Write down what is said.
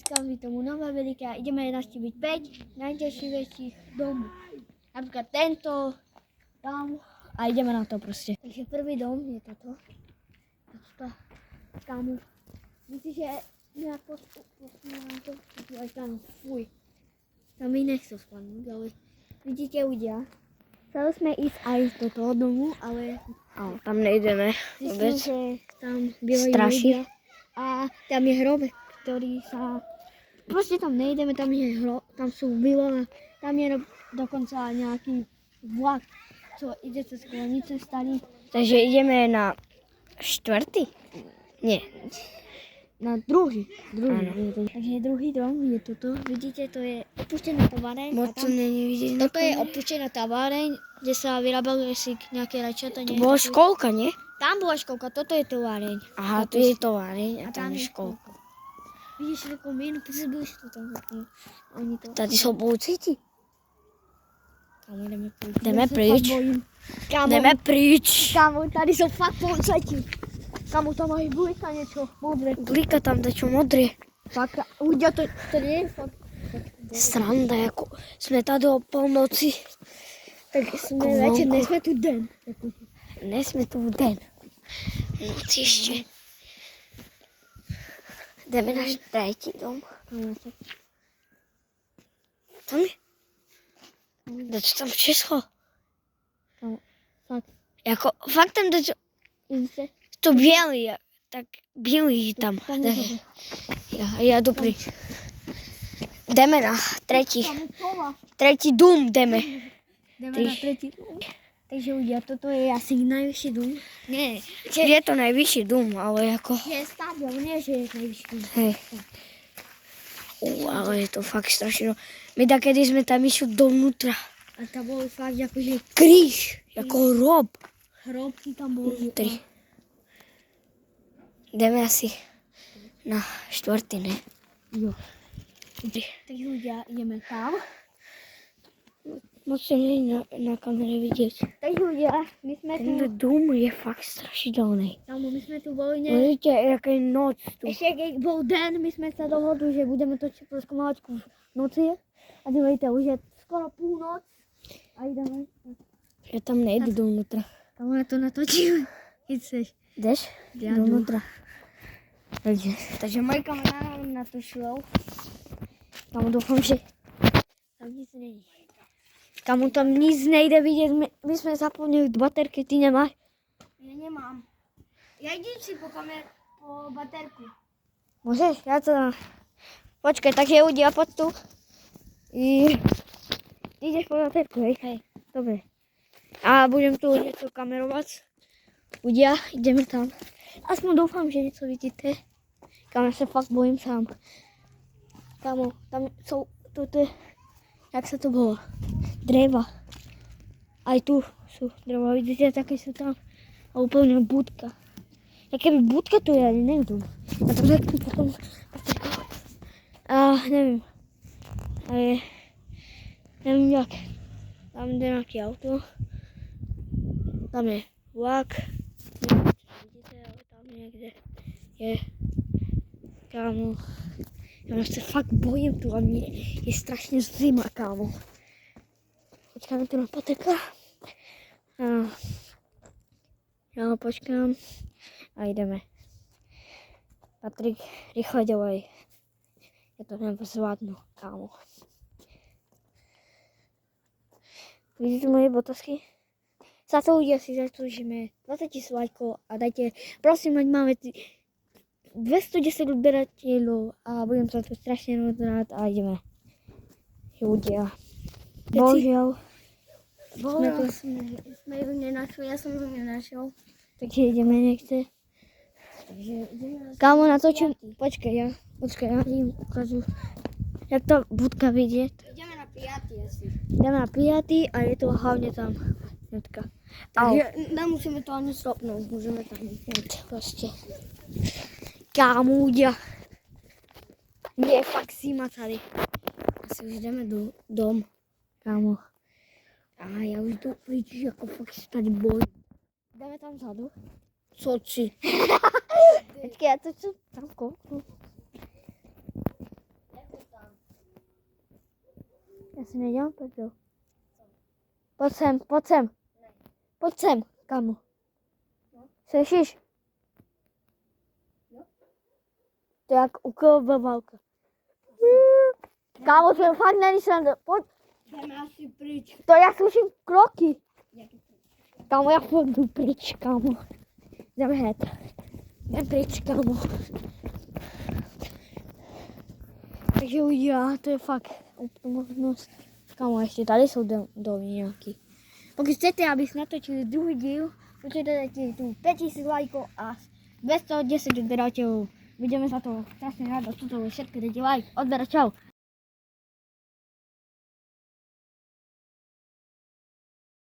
Říkám tomu Nová Veliká, ideme navštíviť 5 najťažších domů. Napríklad tento, tam a ideme na to proste. Takže prvý dom je toto. Kámo, myslíš, že nejak posunúvam to? Aj kámo, fuj. Tam mi nechcel spadnúť, ale vidíte ľudia. Chceli sme ísť aj do toho domu, ale tam nejdeme zistím, vôbec. že tam bývajú Straší. ľudia. A tam je hrob, ktorý sa... Proste tam nejdeme, tam je hrob, tam sú vila, tam je dokonca nejaký vlak, čo ide cez Kolenice starý. Takže ideme na 4. Nie. Na druhý. Áno. Takže druhý dom je toto. Vidíte, to je opuštená továreň. Moc to není vidieť. Toto je opuštená továreň, kde sa vyrábali si nejaké rajčata. To bola školka, nie? Tam bola školka, toto je továreň. Aha, tu je továreň a tam je školka. Vidíš, ako mínu, pozabili si to tam. Oni to... Tady sú poucíti. Kámo, ideme pryč. Ideme pryč. Kámo, Ideme pryč. kámo, tady sú fakt policajti. Kámo, tam aj blika niečo modré. Blika tam dačo modré. Fakt, ľudia, to nie je fakt. Sranda, jako sme tady o polnoci. Tak sme večer, nesme tu den. Nesme tu v den. Noc ešte. Ideme na 3. dom. Tam je. Dačo tam Česko. Fakt. Jako, fakt tam dačo. Vidíte? To bielý, tak bielý tam. Ja jdu pryč. Jdeme na 3. dům, jdeme. Jdeme na 3. Takže ľudia, toto je asi najvyšší dům. Nie, Je to najvyšší dům, ale jako... je stadion, nie že je najvyšší dům. Hej. Ale je to fakt strašně. My takedy jsme tam išli dovnútra. A tam bol fakt akože Kríž, jako hrob. hrobky tam boli. Vnútri. Jdeme asi na 4, ne? Jo. Takže ľudia, ideme tam. Moc se není na kameře vidět. Takže ľudia, my sme tu... Ten dům je fakt strašidelný. Kámo, my sme tu boli Vidíte, jaká je noc tu. Ešte keď bol den, my sme sa dohodli, že budeme točiť preskúmavačku v noci. A dívejte, už je skoro púlnoc. A ideme. Já tam nejdu dovnútra. Tam na to natočím. Keď chceš. Jdeš? Ja jdu. Dovnútra. Takže moje kamera nám natočilo. Kámo, doufám, že tam nic není. Kámo, tam nic nejde vidět. My jsme zapomněli baterky, ty nemáš? Já nemám. Já jdu si po baterku. Můžeš? Já to dám. Počkej, takže udělá pod tu. Ty jdeš po baterku, hej? Hej. Dobre. A budem tu něco kamerovat. Udělá, jdeme tam. Aspoň doufám, že něco vidíte. Kámo, já se fakt bojím sám. Kámo, tam jsou, toto, jak se to bylo? Dreva. A i tu jsou dreva, vidíte, taky jsou tam. A úplně budka. Jaké by budka tu je, nevím. Já to řeknu potom. A nevím. Ale nevím jak. Tam jde nějaký auto. Tam je vlak. Vidíte, ale tam někde je. Kámo. Já se fakt bojím tu a mě je strašně zima, kámo. Počkáme tu na Patrika. Já počkám a jdeme. Patrik, rychle dělej. Já to nezvládnu, kámo. Vidíte moje botasky? Za to ľudia si zaslúžime 20 000 lajkov a dajte, prosím, ať máme 210 odberateľov a budem sa tu strašne rád a ideme. Ľudia. Bohužiaľ. Jsme ju nenašli, já jsem ju nenašel. Takže ideme nechce. Kámo, natočím. Počkej, já jim ukážu, jak ta budka vidět. Jdeme na 5. asi. Jdeme na 5. a je to hlavně tam. Hnedka. Takže nemusíme to ani stopnout, můžeme tam jít prostě. Kámo, ľudia. Je fakt zima tady. Asi už jdeme do dom. Kámo. A já už jdu pryč, jako fakt se tady bojím. Jdeme tam vzadu. Co si? Počkej, já to co tam kouknu. Já si nedělám prdel. Pojď sem, pojď sem. Pojď sem, kámo. Slyšíš? To je jak úkolová válka. Kámo, to fakt není sranda. Pojď. Jdeme asi pryč. To já slyším kroky. Jaký to? Kámo, já půjdu pryč, kámo. Jdeme hned. Jdem pryč, kámo. Takže udělá, to je fakt možnost. Kámo, ještě tady jsou domy nějaký. Pokud chcete, abych natočil druhý díl, určitě dejte tu 5000 lajků a bez toho 10 odběratelů. Budeme za to strašně rádi, toto všechno dejte like. Odběr, čau.